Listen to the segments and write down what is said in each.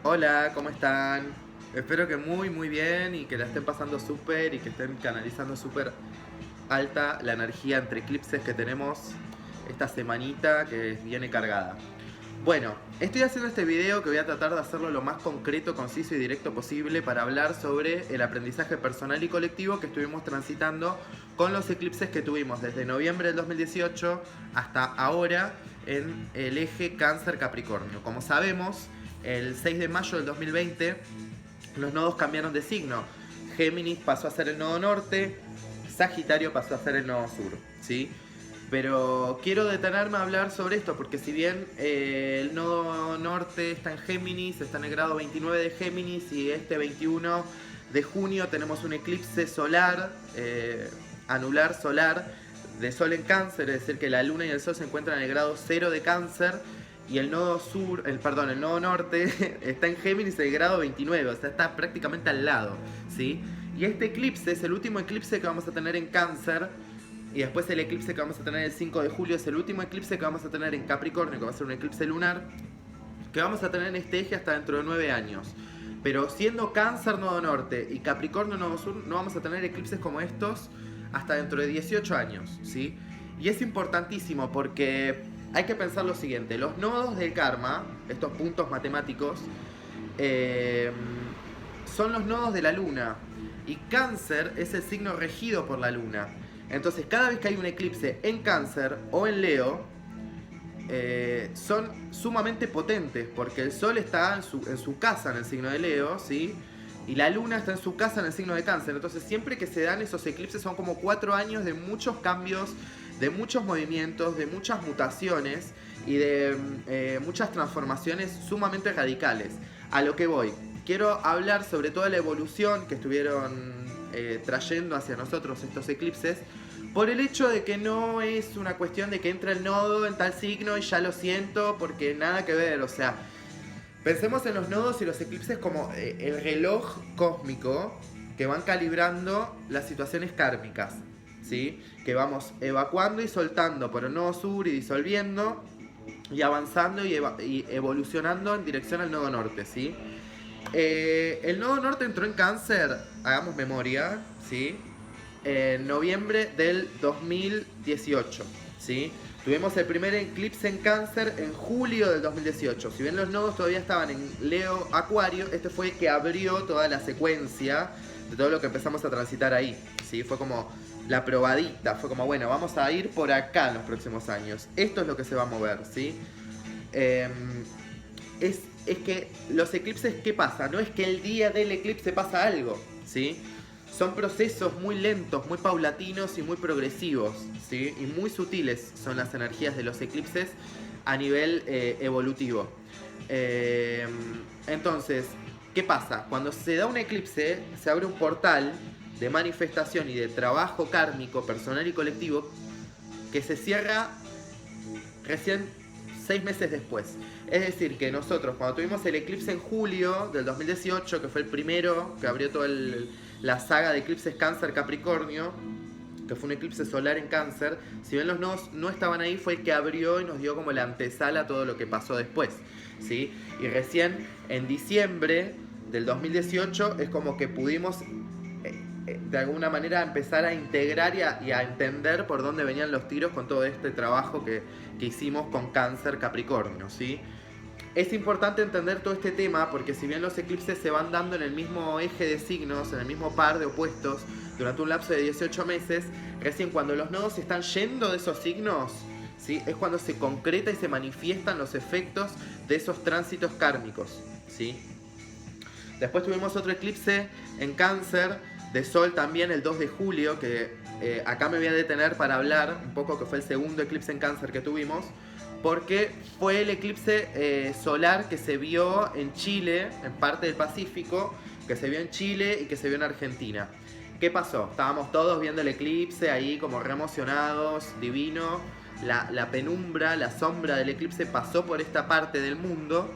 Hola, ¿cómo están? Espero que muy bien y que la estén pasando súper y que estén canalizando súper alta la energía entre eclipses que tenemos esta semanita que viene cargada. Bueno, estoy haciendo este video que voy a tratar de hacerlo lo más concreto, conciso y directo posible para hablar sobre el aprendizaje personal y colectivo que estuvimos transitando con los eclipses que tuvimos desde noviembre del 2018 hasta ahora en el eje Cáncer-Capricornio. Como sabemos, el 6 de mayo del 2020 los nodos cambiaron de signo. Géminis pasó a ser el nodo norte, Sagitario pasó a ser el nodo sur, ¿sí? Pero quiero detenerme a hablar sobre esto porque si bien el nodo norte está en Géminis, está en el grado 29 de Géminis y este 21 de junio tenemos un eclipse solar, anular solar, de Sol en Cáncer, es decir que la Luna y el Sol se encuentran en el grado 0 de Cáncer y el nodo el nodo norte está en Géminis en el grado 29, o sea, está prácticamente al lado, ¿sí? Y este eclipse es el último eclipse que vamos a tener en Cáncer. Y después el eclipse que vamos a tener el 5 de julio es el último eclipse que vamos a tener en Capricornio, que va a ser un eclipse lunar, que vamos a tener en este eje hasta dentro de 9 años. Pero siendo Cáncer nodo norte y Capricornio nodo sur, no vamos a tener eclipses como estos hasta dentro de 18 años, ¿sí? Y es importantísimo porque hay que pensar lo siguiente, los nodos del karma, estos puntos matemáticos, eh, son los nodos de la luna. Y Cáncer es el signo regido por la luna. Entonces, cada vez que hay un eclipse en Cáncer o en Leo, son sumamente potentes, porque el Sol está en su casa en el signo de Leo, ¿sí? Y la Luna está en su casa en el signo de Cáncer. Entonces, siempre que se dan esos eclipses, son como 4 años de muchos cambios, de muchos movimientos, de muchas mutaciones y de muchas transformaciones sumamente radicales. A lo que voy, quiero hablar sobre toda la evolución que estuvieron trayendo hacia nosotros estos eclipses, por el hecho de que no es una cuestión de que entra el nodo en tal signo y ya lo siento, porque nada que ver, o sea, pensemos en los nodos y los eclipses como el reloj cósmico que van calibrando las situaciones kármicas, ¿sí? Que vamos evacuando y soltando por el nodo sur y disolviendo y avanzando y evolucionando en dirección al nodo norte, ¿sí? El nodo norte entró en Cáncer, hagamos memoria, ¿sí? En noviembre del 2018, ¿sí? Tuvimos el primer eclipse en Cáncer en julio del 2018. Si bien los nodos todavía estaban en Leo Acuario, este fue el que abrió toda la secuencia de todo lo que empezamos a transitar ahí, ¿sí? Fue como la probadita, fue como, bueno, vamos a ir por acá en los próximos años. Esto es lo que se va a mover, ¿sí? Eh, es que los eclipses, ¿qué pasa? No es que el día del eclipse pasa algo, ¿sí? Son procesos muy lentos, muy paulatinos y muy progresivos, ¿sí? Y muy sutiles son las energías de los eclipses a nivel evolutivo. Entonces, ¿qué pasa? Cuando se da un eclipse, se abre un portal de manifestación y de trabajo kármico, personal y colectivo, que se cierra recién 6 meses después. Es decir, que nosotros cuando tuvimos el eclipse en julio del 2018, que fue el primero que abrió toda la saga de eclipses Cáncer-Capricornio, que fue un eclipse solar en Cáncer, si bien los nodos no estaban ahí, fue el que abrió y nos dio como la antesala a todo lo que pasó después, ¿sí? Y recién en diciembre del 2018 es como que pudimos de alguna manera empezar a integrar y a entender por dónde venían los tiros con todo este trabajo que hicimos con Cáncer Capricornio, ¿sí? Es importante entender todo este tema porque si bien los eclipses se van dando en el mismo eje de signos, en el mismo par de opuestos, durante un lapso de 18 meses, recién cuando los nodos están yendo de esos signos, ¿sí? Es cuando se concreta y se manifiestan los efectos de esos tránsitos kármicos, ¿sí? Después tuvimos otro eclipse en Cáncer, de Sol también el 2 de julio, que acá me voy a detener para hablar un poco, que fue el segundo eclipse en Cáncer que tuvimos, porque fue el eclipse solar que se vio en Chile, en parte del Pacífico, que se vio en Chile y que se vio en Argentina. ¿Qué pasó? Estábamos todos viendo el eclipse ahí como re emocionados, divino. La penumbra, la sombra del eclipse pasó por esta parte del mundo.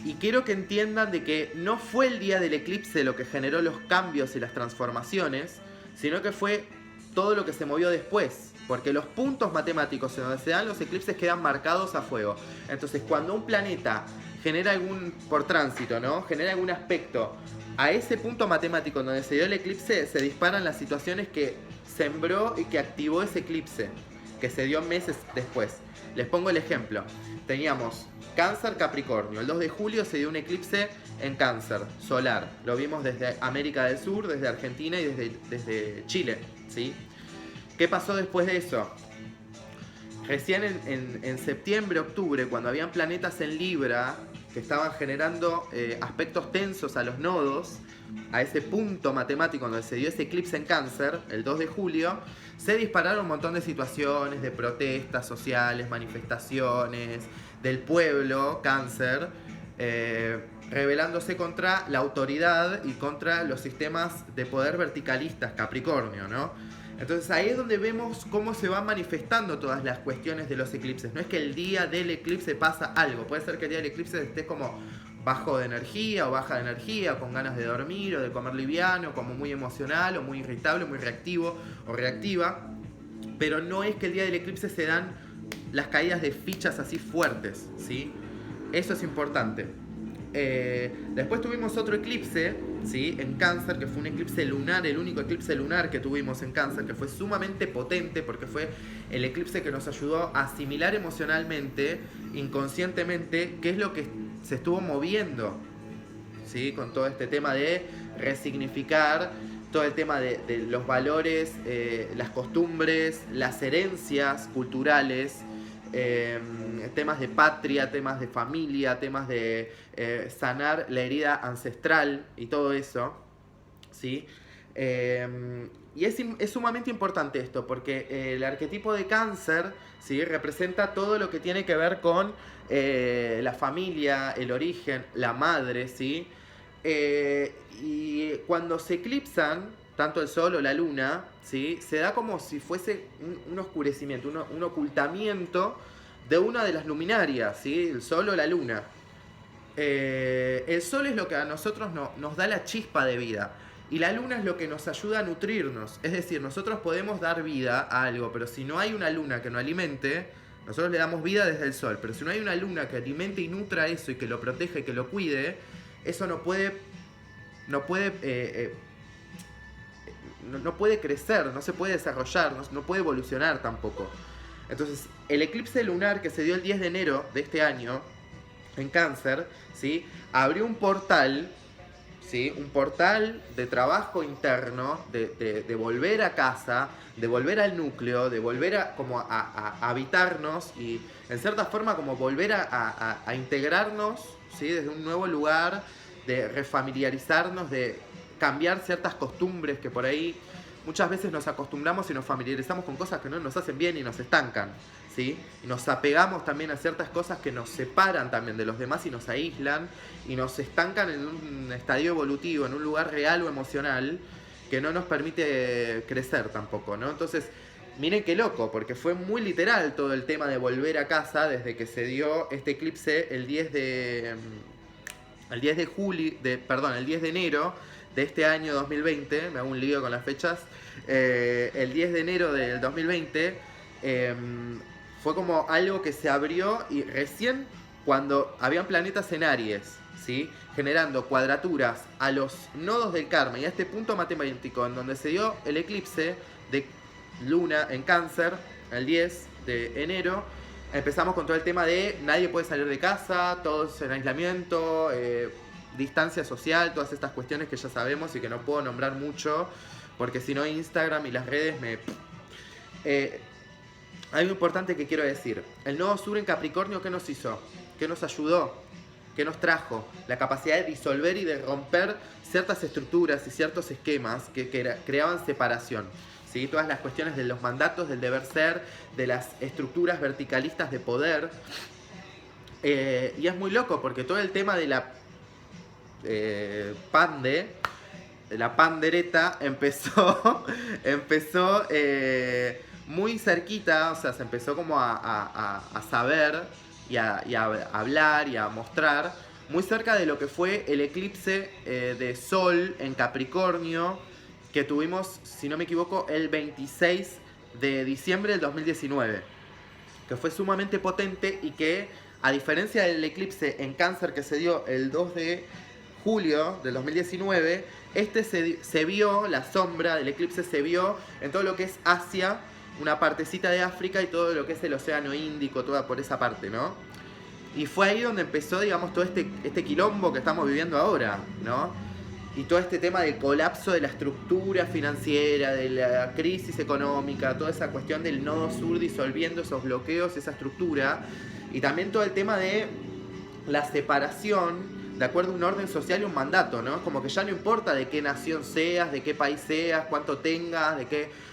Y quiero que entiendan de que no fue el día del eclipse lo que generó los cambios y las transformaciones, sino que fue todo lo que se movió después. Porque los puntos matemáticos en donde se dan los eclipses quedan marcados a fuego. Entonces, cuando un planeta genera por tránsito, ¿no? Genera algún aspecto. A ese punto matemático donde se dio el eclipse, se disparan las situaciones que sembró y que activó ese eclipse, que se dio meses después. Les pongo el ejemplo. Teníamos Cáncer, Capricornio. El 2 de julio se dio un eclipse en Cáncer, solar. Lo vimos desde América del Sur, desde Argentina y desde Chile, ¿sí? ¿Qué pasó después de eso? Recién en septiembre, octubre, cuando habían planetas en Libra que estaban generando aspectos tensos a los nodos, a ese punto matemático donde se dio ese eclipse en Cáncer, el 2 de julio, se dispararon un montón de situaciones, de protestas sociales, manifestaciones del pueblo, Cáncer, rebelándose contra la autoridad y contra los sistemas de poder verticalistas, Capricornio, ¿no? Entonces ahí es donde vemos cómo se van manifestando todas las cuestiones de los eclipses. No es que el día del eclipse pasa algo. Puede ser que el día del eclipse estés como bajo de energía o baja de energía, con ganas de dormir o de comer liviano, como muy emocional o muy irritable, muy reactivo o reactiva. Pero no es que el día del eclipse se dan las caídas de fichas así fuertes, ¿sí? Eso es importante. Después tuvimos otro eclipse, ¿sí? En Cáncer, que fue un eclipse lunar, el único eclipse lunar que tuvimos en Cáncer, que fue sumamente potente porque fue el eclipse que nos ayudó a asimilar emocionalmente, inconscientemente, qué es lo que se estuvo moviendo, ¿sí? Con todo este tema de resignificar, todo el tema de los valores, las costumbres, las herencias culturales, temas de patria, temas de familia, temas de sanar la herida ancestral y todo eso, ¿sí? Y es sumamente importante esto, porque el arquetipo de Cáncer, ¿sí? Representa todo lo que tiene que ver con la familia, el origen, la madre, ¿sí? Y cuando se eclipsan, tanto el sol o la luna, ¿sí? Se da como si fuese un oscurecimiento, un ocultamiento de una de las luminarias, ¿sí? El sol o la luna. El sol es lo que a nosotros nos da la chispa de vida. Y la luna es lo que nos ayuda a nutrirnos. Es decir, nosotros podemos dar vida a algo, pero si no hay una luna que nos alimente, nosotros le damos vida desde el sol. Pero si no hay una luna que alimente y nutra eso y que lo proteja y que lo cuide, eso no puede crecer, no se puede desarrollar, no puede evolucionar tampoco. Entonces, el eclipse lunar que se dio el 10 de enero de este año en Cáncer, ¿sí? Abrió un portal, ¿sí? Un portal de trabajo interno, de volver a casa, de volver al núcleo, de volver a habitarnos y en cierta forma como volver a integrarnos, ¿sí? Desde un nuevo lugar, de refamiliarizarnos, de cambiar ciertas costumbres que por ahí muchas veces nos acostumbramos y nos familiarizamos con cosas que no nos hacen bien y nos estancan, ¿sí? Y nos apegamos también a ciertas cosas que nos separan también de los demás y nos aíslan y nos estancan en un estadio evolutivo, en un lugar real o emocional que no nos permite crecer tampoco, ¿no? Entonces, miren qué loco, porque fue muy literal todo el tema de volver a casa desde que se dio este eclipse el 10 de enero de este año 2020, me hago un lío con las fechas, el 10 de enero del 2020 fue como algo que se abrió y recién cuando habían planetas en Aries, ¿sí? Generando cuadraturas a los nodos del karma y a este punto matemático en donde se dio el eclipse de luna en Cáncer, el 10 de enero, empezamos con todo el tema de nadie puede salir de casa, todos en aislamiento, distancia social, todas estas cuestiones que ya sabemos y que no puedo nombrar mucho, porque si no Instagram y las redes me... Hay algo importante que quiero decir. El nodo sur en Capricornio, ¿qué nos hizo? ¿Qué nos ayudó? ¿Qué nos trajo? La capacidad de disolver y de romper ciertas estructuras y ciertos esquemas que creaban separación. ¿Sí? Todas las cuestiones de los mandatos, del deber ser, de las estructuras verticalistas de poder. Y es muy loco porque todo el tema de la la pandereta empezó muy cerquita, o sea, se empezó como a saber y a hablar y a mostrar muy cerca de lo que fue el eclipse de Sol en Capricornio que tuvimos, si no me equivoco, el 26 de diciembre del 2019, que fue sumamente potente y que A diferencia del eclipse en Cáncer que se dio el 2 de julio del 2019, se vio, la sombra del eclipse se vio en todo lo que es Asia, una partecita de África y todo lo que es el Océano Índico, toda por esa parte, ¿no? Y fue ahí donde empezó, digamos, todo este quilombo que estamos viviendo ahora, ¿no? Y todo este tema del colapso de la estructura financiera, de la crisis económica, toda esa cuestión del nodo sur disolviendo esos bloqueos, esa estructura. Y también todo el tema de la separación de acuerdo a un orden social y un mandato, ¿no? Como que ya no importa de qué nación seas, de qué país seas, cuánto tengas,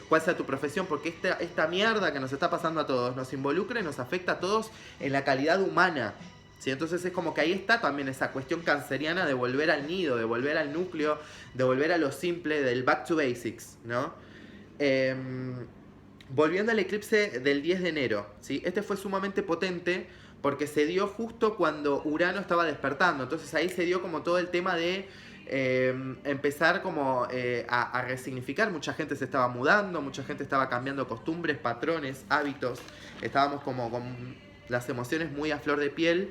cuál sea tu profesión, porque esta mierda que nos está pasando a todos nos involucra y nos afecta a todos en la calidad humana, ¿sí? Entonces es como que ahí está también esa cuestión canceriana de volver al nido, de volver al núcleo, de volver a lo simple, del back to basics, ¿no? Volviendo al eclipse del 10 de enero, ¿sí? Este fue sumamente potente porque se dio justo cuando Urano estaba despertando. Entonces ahí se dio como todo el tema de empezar como a resignificar. Mucha gente se estaba mudando, mucha gente estaba cambiando costumbres, patrones, hábitos. Estábamos como con las emociones muy a flor de piel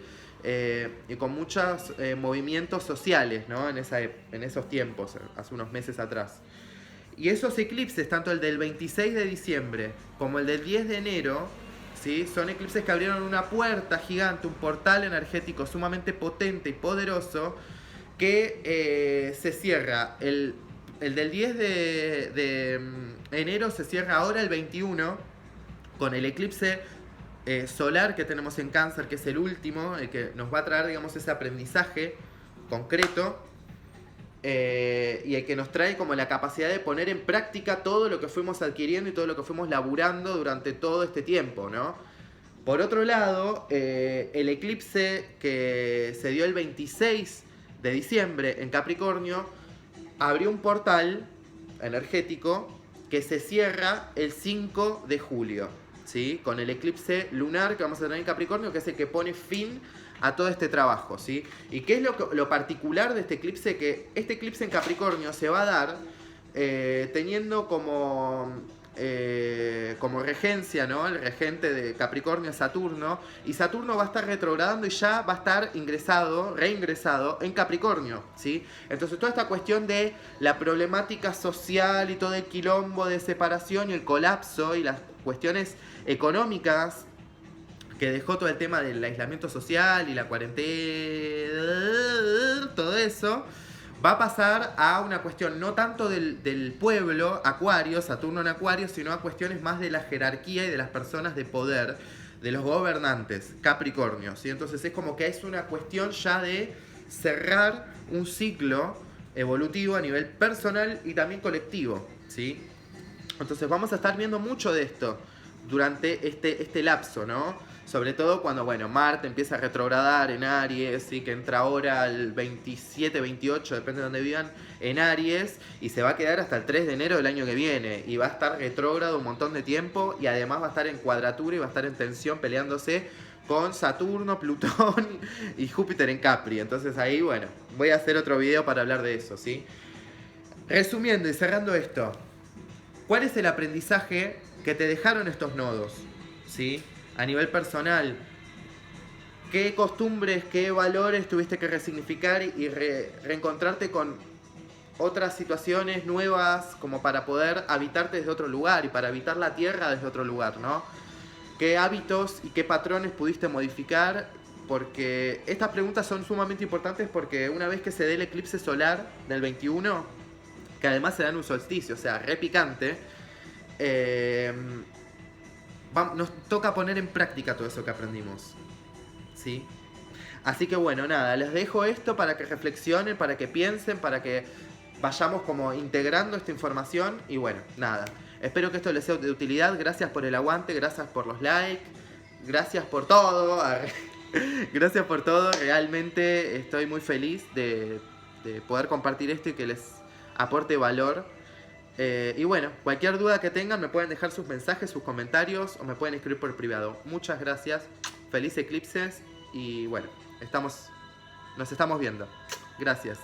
y con muchos movimientos sociales, ¿no? En esos tiempos, hace unos meses atrás. Y esos eclipses, tanto el del 26 de diciembre como el del 10 de enero, ¿sí? Son eclipses que abrieron una puerta gigante, un portal energético sumamente potente y poderoso que se cierra. El del 10 de enero se cierra ahora el 21 con el eclipse solar que tenemos en Cáncer, que es el último, el que nos va a traer, digamos, ese aprendizaje concreto. Y el que nos trae como la capacidad de poner en práctica todo lo que fuimos adquiriendo y todo lo que fuimos laburando durante todo este tiempo, ¿no? Por otro lado, el eclipse que se dio el 26 de diciembre en Capricornio abrió un portal energético que se cierra el 5 de julio, ¿sí? Con el eclipse lunar que vamos a tener en Capricornio, que es el que pone fin a todo este trabajo, ¿sí? ¿Y qué es lo particular de este eclipse? Que este eclipse en Capricornio se va a dar teniendo como regencia, ¿no? El regente de Capricornio es Saturno, y Saturno va a estar retrogradando y ya va a estar reingresado en Capricornio, ¿sí? Entonces toda esta cuestión de la problemática social y todo el quilombo de separación y el colapso y las cuestiones económicas que dejó todo el tema del aislamiento social y la cuarentena, todo eso, va a pasar a una cuestión no tanto del pueblo, Acuario, Saturno en Acuario, sino a cuestiones más de la jerarquía y de las personas de poder, de los gobernantes, Capricornio, ¿sí? Entonces es como que es una cuestión ya de cerrar un ciclo evolutivo a nivel personal y también colectivo, ¿sí? Entonces vamos a estar viendo mucho de esto durante este lapso, ¿no? Sobre todo cuando, bueno, Marte empieza a retrogradar en Aries, ¿sí? Que entra ahora al 27, 28, depende de donde vivan, en Aries, y se va a quedar hasta el 3 de enero del año que viene, y va a estar retrógrado un montón de tiempo, y además va a estar en cuadratura y va a estar en tensión peleándose con Saturno, Plutón y Júpiter en Capri. Entonces ahí, bueno, voy a hacer otro video para hablar de eso, ¿sí? Resumiendo y cerrando esto, ¿cuál es el aprendizaje que te dejaron estos nodos? ¿Sí? A nivel personal, ¿qué costumbres, qué valores tuviste que resignificar y reencontrarte con otras situaciones nuevas como para poder habitarte desde otro lugar y para habitar la tierra desde otro lugar, ¿no? ¿Qué hábitos y qué patrones pudiste modificar? Porque estas preguntas son sumamente importantes porque una vez que se dé el eclipse solar del 21, que además se da en un solsticio, o sea, re picante, nos toca poner en práctica todo eso que aprendimos, ¿sí? Así que bueno, nada, les dejo esto para que reflexionen, para que piensen, para que vayamos como integrando esta información. Y bueno, nada, espero que esto les sea de utilidad. Gracias por el aguante, gracias por los likes, gracias por todo. Gracias por todo, realmente estoy muy feliz de poder compartir esto y que les aporte valor. Y bueno, cualquier duda que tengan me pueden dejar sus mensajes, sus comentarios o me pueden escribir por privado. Muchas gracias, feliz eclipses y bueno, nos estamos viendo. Gracias.